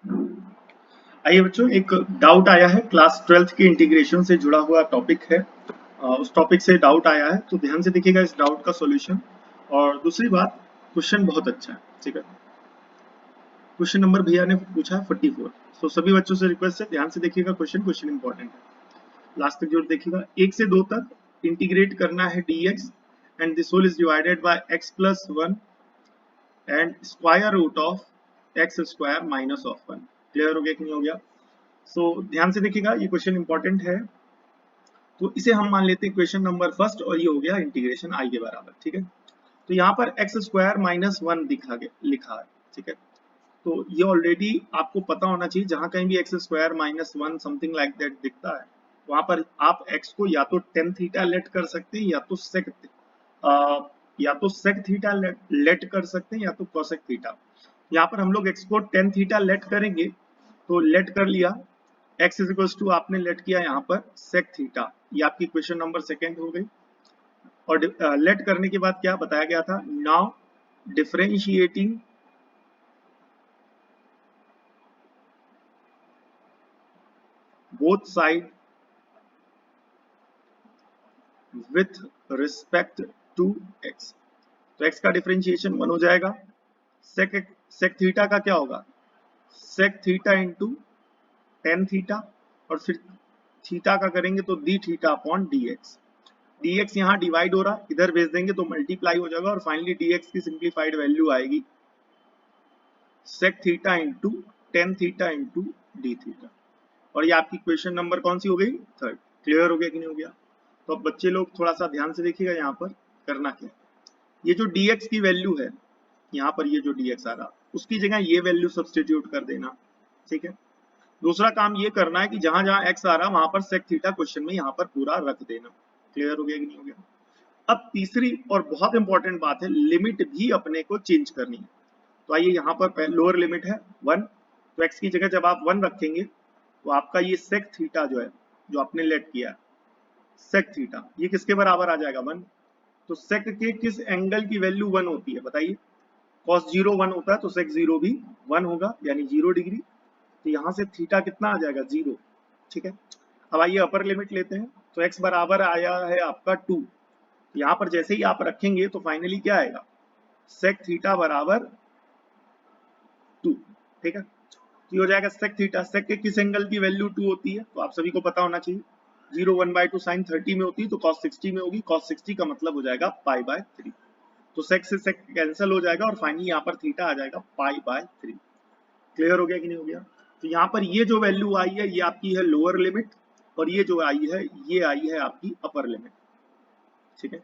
आइए बच्चों, एक डाउट आया है क्लास 12th के इंटीग्रेशन से जुड़ा हुआ टॉपिक है। उस टॉपिक से डाउट आया है तो ध्यान से देखिएगा इस डाउट का सॉल्यूशन। और दूसरी बात, क्वेश्चन बहुत अच्छा है, ठीक है। क्वेश्चन नंबर भैया ने पूछा है 44। तो सभी बच्चों से रिक्वेस्ट है, ध्यान से देखिएगा क्वेश्चन इंपॉर्टेंट है, लास्ट तक जरूर देखिएगा। 1 से 2 तक इंटीग्रेट करना है dx and this whole is divided by x plus 1 and square root of x square minus of 1। Clear हो गया कि नहीं हो गया? ध्यान से देखिएगा, ये क्वेश्चन इंपॉर्टेंट है। तो इसे हम मान लेते हैं क्वेश्चन नंबर फर्स्ट, और ये हो गया इंटीग्रेशन आई के बराबर, ठीक है। तो यहाँ पर एक्स स्क्वायर माइनस 1 लिखा है, ठीक है। तो ये ऑलरेडी आपको पता होना चाहिए, जहां कहीं भी x square minus 1 something like that दिखता है, वहां पर आप एक्स को या तो टेन थीटा लेट कर सकते हैं, या तो सेक थीटा लेट कर सकते हैं, या तो कोसेक थीटा। यहाँ पर हम लोग एक्स को टेन थीटा लेट करेंगे, तो लेट कर लिया, x इज इक्वल टू आपने लेट किया यहाँ पर सेक थीटा। ये आपकी क्वेश्चन नंबर सेकेंड हो गई। और लेट करने के बाद क्या बताया गया था, now differentiating both side with respect to x। तो x का डिफरेंशिएशन 1 हो जाएगा। सेक सेक थीटा का क्या होगा, sec theta into tan theta, और फिर थीटा का करेंगे तो d theta upon d x. dx यहाँ डिवाइड हो रहा, इधर भेज देंगे तो मल्टीप्लाई हो जाएगा, और फाइनली dx की सिंप्लीफाइड वैल्यू आएगी sec theta into tan theta into d theta. और ये आपकी क्वेश्चन नंबर कौन सी हो गई, थर्ड। क्लियर हो गया कि नहीं हो गया? तो अब बच्चे लोग थोड़ा सा ध्यान से देखिएगा, यहाँ पर करना क्या, ये जो dx की वैल्यू है, यहाँ पर ये जो dx आ रहा, उसकी जगह ये वैल्यू सब्सटीट्यूट कर देना, ठीक है। दूसरा काम ये करना है कि जहां जहां x आ रहा वहां पर sec थीटा क्वेश्चन में यहाँ पर पूरा रख देना। क्लियर हो गया कि नहीं हो गया? अब तीसरी और बहुत इंपॉर्टेंट बात है, लिमिट भी अपने को चेंज करनी है। तो आइए, यहाँ पर लोअर लिमिट है 1, तो x की जगह जब आप 1 रखेंगे तो आपका ये sec थीटा जो है, जो आपने लेट किया sec थीटा, ये किसके बराबर आ जाएगा, 1। तो sec के किस एंगल की वैल्यू 1 होती है बताइए, cos 0 1 होता है, तो sec 0 भी 1 होगा, यानी 0 डिग्री। तो यहाँ से थीटा कितना आ जाएगा, 0, ठीक है। अब आइए अपर लिमिट लेते हैं, तो x बराबर आया है आपका 2। यहाँ पर जैसे ही आप रखेंगे तो फाइनली क्या आएगा, sec थीटा बराबर 2, ठीक है। तो ये हो जाएगा sec थीटा। sec के किस एंगल की वैल्यू 2 होती है, तो आप सभी को पता होना चाहिए, 0 1/2 साइन 30 में होती है, तो cos 60 में होगी। cos 60 का मतलब हो जाएगा π/3। तो sec से sec कैंसिल हो जाएगा, और फाइनली यहाँ पर थीटा आ जाएगा π/3। क्लियर हो गया कि नहीं हो गया? तो यहाँ पर ये जो वैल्यू आई है, ये आपकी है लोअर लिमिट, और ये जो आई है, ये आई है आपकी अपर लिमिट, ठीक है।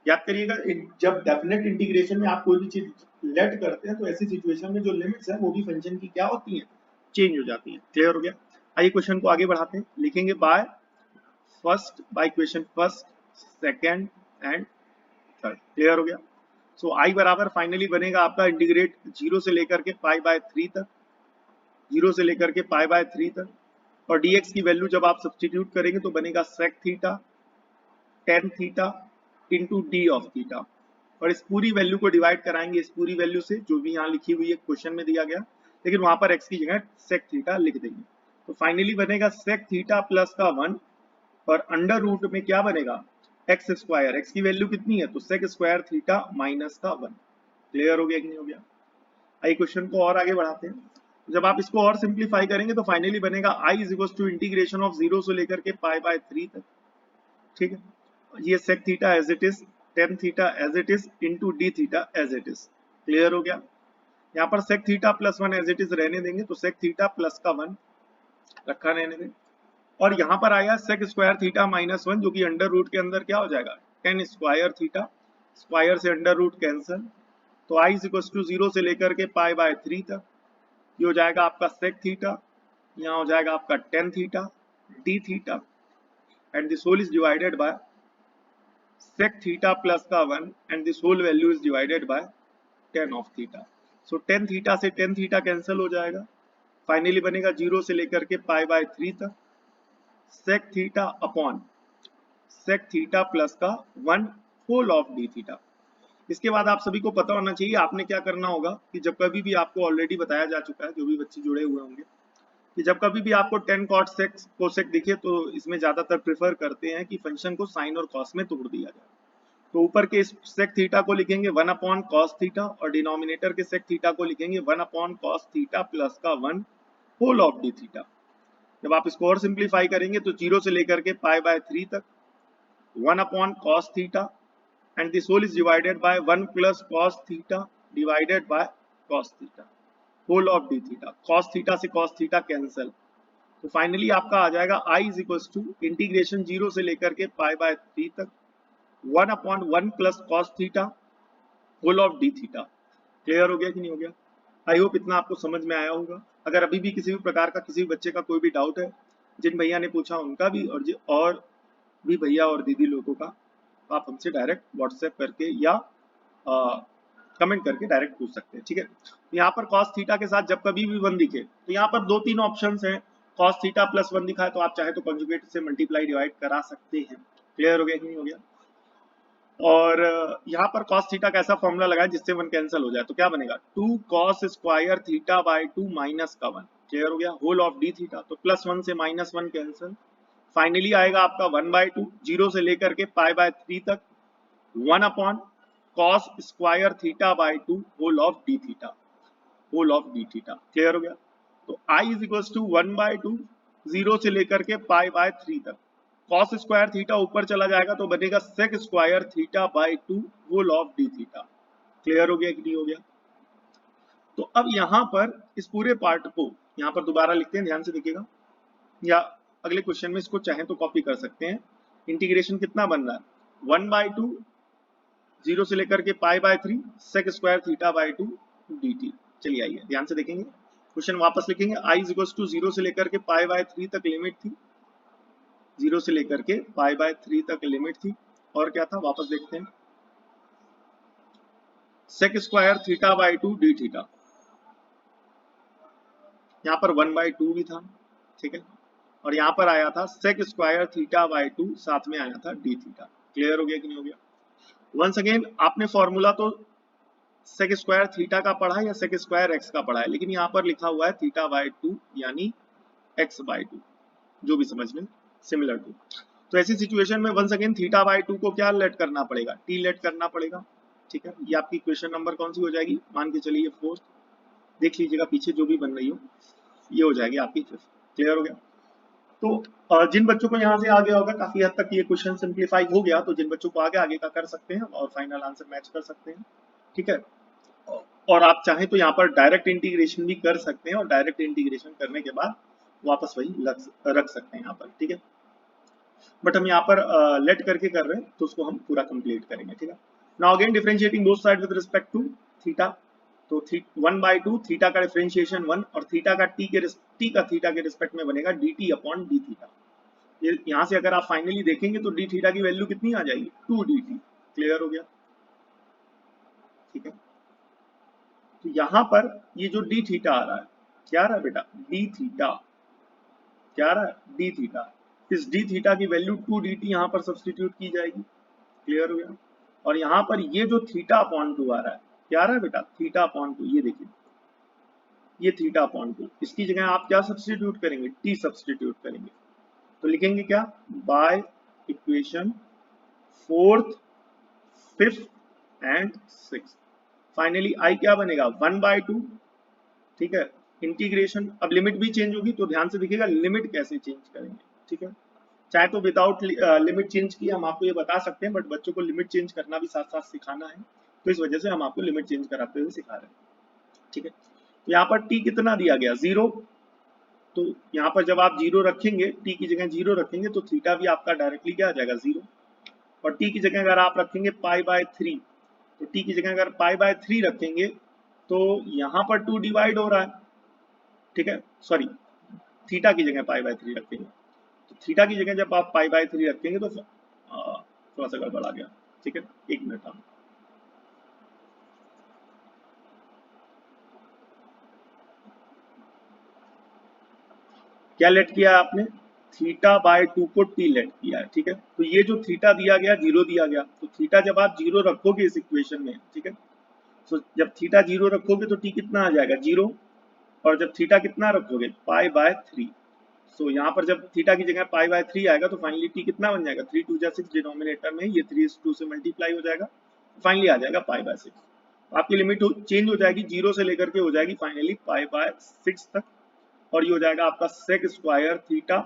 याद करिएगा, जब डेफिनेट इंटीग्रेशन में आप कोई भी चीज लेट करते हैं, तो ऐसी सिचुएशन में जो लिमिट्स है वो भी फंक्शन की क्या होती है, चेंज हो जाती है। क्लियर हो गया? आइए क्वेश्चन को आगे बढ़ाते हैं, लिखेंगे by question first, second and third. Clear हो गया? सो आई बराबर फाइनली बनेगा आपका इंटीग्रेट 0 से लेकर के π/3 तक, 0 से लेकर के π/3 तक, और dx की वैल्यू जब आप सब्सटीट्यूट करेंगे तो बनेगा sec theta tan theta into D of theta. और इस पूरी वैल्यू को डिवाइड कराएंगे इस पूरी वैल्यू से, जो भी यहाँ लिखी हुई है क्वेश्चन में दिया गया, लेकिन वहां पर x की जगह sec थीटा लिख देंगे। तो फाइनली बनेगा sec थीटा प्लस का 1, और अंडर रूट में क्या बनेगा, एक्स स्क्वायर। एक्स की वैल्यू कितनी है, तो sec स्क्वायर थीटा माइनस का 1। क्लियर हो गया कि नहीं हो गया? आइए क्वेश्चन को और आगे बढ़ाते हैं। जब आप इसको और सिंप्लीफाई करेंगे तो फाइनली बनेगा i is equal to integration of 0 से लेकर के π/3 तक, ठीक है। ये sec theta as it is, tan theta as it is, into d theta as it is. Clear हो गया? यहाँ पर sec theta plus 1 as it is रहने देंगे, तो sec थीटा प्लस का 1 रखा रहने देंगे। और यहाँ पर आया sec स्क्वायर थीटा माइनस 1, जो कि अंडर रूट के अंदर क्या हो जाएगा, टेन स्क्वायर थीटा, स्क्वायर से अंडर रूट कैंसल। तो i इज इक्वल टू 0 से लेकर के π/3 तक, ये हो जाएगा आपका sec थीटा, यहाँ हो जाएगा आपका tan theta d theta, and this whole is divided by sec theta plus का 1, and this whole value is divided by tan of theta. So tan theta से tan theta कैंसिल हो जाएगा, finally बनेगा 0 से लेकर के π/3 तक sec theta upon sec theta plus का 1 होल ऑफ d थीटा। इसके बाद आप सभी को पता होना चाहिए आपने क्या करना होगा कि जब कभी भी आपको ऑलरेडी बताया जा चुका है, जो भी बच्चे जुड़े हुए होंगे, कि जब कभी भी आपको 10 cot sec cosec दिखे तो इसमें ज्यादातर प्रेफर करते हैं कि फंक्शन को साइन और कॉस में तोड़ दिया जाए। तो ऊपर के सेक थीटा को लिखेंगे 1 अपॉन कॉस थीटा और डिनोमिनेटर के सेक थीटा को लिखेंगे 1 अपॉन कॉस थीटा प्लस का 1 होल ऑफ डी थीटा। जब आप इसको और सिंप्लीफाई करेंगे तो 0 से लेकर के पाई बाय 3 तक 1 upon cos theta and this whole is divided by 1 plus cos theta divided by cos theta whole of d theta. Cos theta से कॉस थीटा कैंसिल, तो फाइनली आपका आ जाएगा i is equal to integration 0 से लेकर के pi by 3 तक 1 upon 1 plus cos theta whole of d theta. Clear हो गया कि नहीं हो गया? आई होप इतना आपको समझ में आया होगा। अगर अभी भी किसी भी प्रकार का किसी भी बच्चे का कोई भी डाउट है, जिन भैया ने पूछा उनका भी और भी भैया और दीदी लोगों का, आप हमसे डायरेक्ट व्हाट्सएप करके या कमेंट करके डायरेक्ट पूछ सकते हैं। ठीक है, यहाँ पर cos थीटा के साथ जब कभी भी 1 दिखे तो यहाँ पर 2-3 ऑप्शंस हैं। cos थीटा प्लस 1 दिखा है तो आप चाहे तो कंजुगेट से मल्टीप्लाई डिवाइड करा सकते हैं। क्लियर हो गया कि नहीं हो गया? और यहाँ पर cos थीटा का ऐसा फॉर्मूला लगाए जिससे 1 कैंसिल हो जाए, तो क्या बनेगा 2 cos square theta by 2 minus का 1। क्लियर हो गया? होल ऑफ डी थीटा, तो प्लस 1 से माइनस 1 कैंसिल, फाइनली आएगा आपका 1/2 0 से लेकर के पाई बाय 3 तक 1 upon cos square theta by 2 whole of d theta whole of d theta. Clear हो गया? तो i इज इक्वल टू 1/2 0 से लेकर के पाई बाय 3 तक cos स्क्वायर थीटा ऊपर चला जाएगा तो बनेगा sec square theta by 2 whole of d theta. Clear हो गया कि नहीं हो गया? तो अब यहाँ पर इस पूरे पार्ट को यहाँ पर दोबारा लिखते हैं, ध्यान से देखिएगा, या अगले क्वेश्चन में इसको चाहें तो कॉपी कर सकते हैं। इंटीग्रेशन कितना बन रहा है 1/2 0 से लेकर के pi by 3 sec square theta by 2 dt। चलिए आइए ध्यान से देखेंगे, क्वेश्चन वापस लिखेंगे। i इज इक्वल टू 0 से लेकर के पाई बाय 3 तक लिमिट थी, 0 से लेकर के पाई बाय 3 तक लिमिट थी, और क्या था वापस देखते हैं, sec square theta by 2 D theta, यहाँ पर 1/2 भी था। ठीक है, और यहाँ पर आया था sec स्क्वायर थीटा बाय 2, साथ में आया था डी थीटा। क्लियर हो गया कि नहीं हो गया? वंस अगेन आपने फॉर्मूला तो sec स्क्वायर थीटा का पढ़ा है या sec स्क्वायर x का पढ़ा है, लेकिन यहाँ पर लिखा हुआ है थीटा बाय 2 यानी x बाय 2, जो भी समझ में सिमिलर टू। तो ऐसी सिचुएशन में वंस अगेन थीटा बाय 2 को क्या लेट करना पड़ेगा, t लेट करना पड़ेगा। ठीक है, ये आपकी क्वेश्चन नंबर कौन सी हो जाएगी, मान के चलिए 4th, देख लीजिएगा पीछे जो भी बन रही हो, ये हो जाएगी आपकी 5th। क्लियर हो गया? तो जिन बच्चों को यहाँ से आ गया होगा, काफी हद तक ये क्वेश्चन सिंप्लीफाई हो गया, तो जिन बच्चों को आगे का कर सकते हैं और फाइनल आंसर मैच कर सकते हैं। ठीक है, और आप चाहें तो यहाँ पर डायरेक्ट इंटीग्रेशन भी कर सकते हैं और डायरेक्ट इंटीग्रेशन करने के बाद वापस वही रख सकते हैं यहाँ पर। ठीक है, बट हम यहाँ पर लेट करके कर रहे हैं तो उसको हम पूरा कंप्लीट करेंगे। ठीक है, now again differentiating both side with respect to theta, तो 1/2 थीटा का डिफरेंशिएशन 1 और थीटा का t का थीटा के रिस्पेक्ट में बनेगा dt अपॉन डी थीटा। यहाँ से अगर आप फाइनली देखेंगे तो डी थीटा की वैल्यू कितनी आ जाएगी 2 dt। क्लियर हो गया? ठीक है, तो यहाँ पर ये जो डी थीटा आ रहा है, क्या आ रहा है बेटा, डी थीटा, क्या आ रहा है डी थीटा, इस डी थीटा की वैल्यू 2 dt यहाँ पर सब्सटीट्यूट की जाएगी। क्लियर हो गया? और यहाँ पर ये जो थीटा अपॉन 2 आ रहा है, क्या आ रहा है बेटा, थीटा अपॉन 2, ये देखिए ये थीटा अपॉन 2, इसकी जगह आप क्या सब्सटीट्यूट करेंगे, टी सब्सटीट्यूट करेंगे, तो लिखेंगे क्या, by equation 4th 5th and 6th। Finally I क्या बनेगा 1/2। ठीक है, इंटीग्रेशन, अब लिमिट भी चेंज होगी तो ध्यान से देखिएगा लिमिट कैसे चेंज करेंगे। ठीक है, चाहे तो विदाउट लिमिट चेंज किए हम आपको ये बता सकते हैं, बट बच्चों को लिमिट चेंज करना भी साथ साथ सिखाना है, तो इस वजह से हम आपको लिमिट चेंज कराते हुए सिखा रहे हैं। ठीक है, तो यहाँ पर t कितना दिया गया 0, तो यहाँ पर जब आप 0 रखेंगे, t की जगह 0 रखेंगे तो थीटा भी आपका डायरेक्टली क्या आ जाएगा 0, और t की जगह अगर आप रखेंगे पाई बाय 3, तो t की जगह अगर पाई बाय 3 रखेंगे तो यहाँ पर 2 डिवाइड हो रहा है। ठीक है, सॉरी, थीटा की जगह पाई बाय 3 रखेंगे, तो थीटा की जगह जब आप पाई बाय 3 रखेंगे तो थोड़ा सा गड़बड़ आ गया। ठीक है, एक मिनट हम क्या लेट किया आपने, थीटा बाय 2 को टी लेट किया है, ठीक है। तो ये जो थीटा दिया गया 0 दिया गया, तो थीटा जब आप 0 रखोगे इस इक्वेशन में, ठीक है, तो जब थीटा 0 रखोगे तो टी कितना आ जाएगा 0, और जब थीटा कितना रखोगे पाई बाय 3, सो यहाँ पर जब थीटा की जगह पाई बाय 3 आएगा तो फाइनली टी कितना बन जाएगा 3 2 जा 6, डिनोमिनेटर में ये 3 2 से मल्टीप्लाई हो जाएगा, फाइनली आ जाएगा पाई बाय 6। आपकी लिमिट चेंज हो जाएगी, 0 से लेकर के हो जाएगी फाइनली पाई बाय 6 तक, और ये हो जाएगा आपका सेक स्क्वायर थीटा,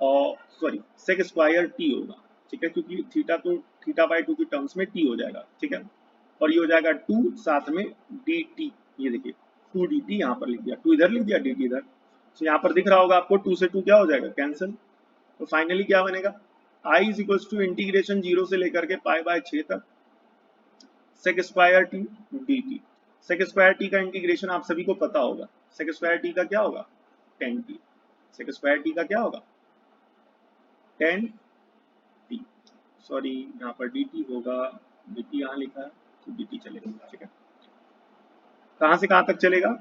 और सॉरी सेक स्क्वायर टी होगा, ठीक है, क्योंकि थीटा तो थीटा बाय 2 की टर्म्स में टी हो जाएगा, ठीक है। और ये हो जाएगा 2 साथ में डी टी, ये देखिए 2 डी टी यहाँ पर लिख दिया, 2 इधर लिख दिया डी टी इधर, तो यहाँ पर दिख रहा होगा आपको 2 से 2 क्या हो जाएगा कैंसिल, तो फाइनली क्या बनेगा I is equal to integration 0 से लेकर के पाई बाय 6 तक sec square t d t. Sec square t का इंटीग्रेशन आप सभी को पता होगा, सेक स्क्वायर टी का क्या होगा 10 टी, सेक स्क्वायर टी का क्या होगा 10 टी, सॉरी यहाँ पर डी टी होगा, डी टी यहाँ लिखा है तो डी टी चलेगा, ठीक है। कहाँ से कहाँ तक चलेगा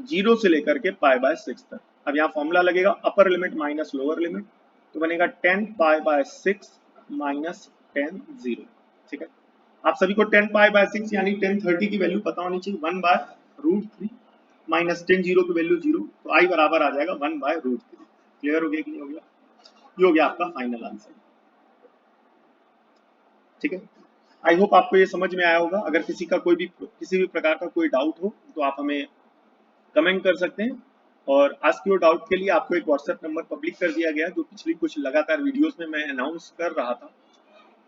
0 से लेकर के पाई बाय 6 तक। अब यहाँ फॉर्मूला लगेगा upper limit minus lower limit, तो बनेगा 10 पाई बाय 6 माइनस 10 0, ठीक है। आप सभी को 10 पाई बाय 6 यानी 10 30 की वैल्यू पता होनी चाहिए, 1 बाय रूट 3 माइनस 10 0 की वैल्यू 0, तो आई बराबर आ जाएगा 1 बाय रूट 3। क्लियर हो गया कि नहीं हो गया, ये हो गया आपका फाइनल आंसर, ठीक है। आई होप आपको ये समझ में आया होगा। अगर किसी भी प्रकार का कोई डाउट हो तो आप हमें कमेंट कर सकते हैं, और आस्क योर डाउट के लिए आपको एक व्हाट्सएप नंबर पब्लिक कर दिया गया जो पिछली कुछ लगातार वीडियोस में मैं अनाउंस कर रहा था।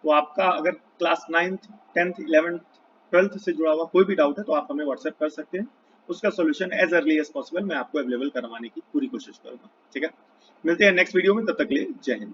तो आपका अगर class 9th 10th 11th 12th से जुड़ा हुआ कोई भी डाउट है तो आप हमें व्हाट्सएप कर सकते हैं, उसका solution as early as possible मैं आपको अवेलेबल करवाने की पूरी कोशिश करूंगा, ठीक है। मिलते हैं नेक्स्ट वीडियो में, तब तक के लिए जय हिंद।